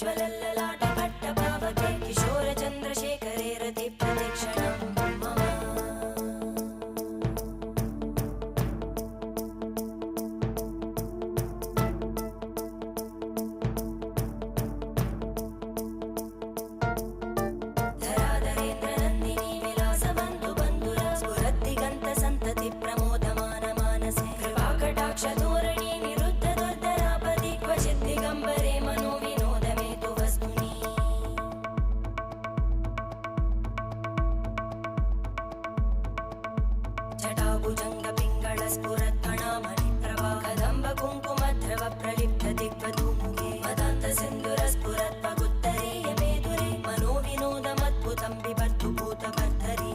ज्वलल्ललाटपट्टपावके किशोरचन्द्रशेखरे रतिप्रतिक्षणं मम धराधरेन्द्रनन्दिनी विलासबन्धुबन्धुरा स्फुरद्दिगन्तसन्तति प्रमोदमानमानसे कृपाकटाक्षधोरणी निरुद्धदुर्धरापदि क्वचिद्दिगम्बरे मनोविनोदमेतु वस्तुनि जटाभुजङ्गपिङ्गळस्फुरत्फणामणिप्रभा कदम्बकुङ्कुमद्रव प्रलिप्तदिग्वधूमुखे मदान्तसिन्धुरस्फुरत्वगुत्तरीयमेधुरे मनोविनोदमद्भुतं बिभर्तु भूतभर्धरि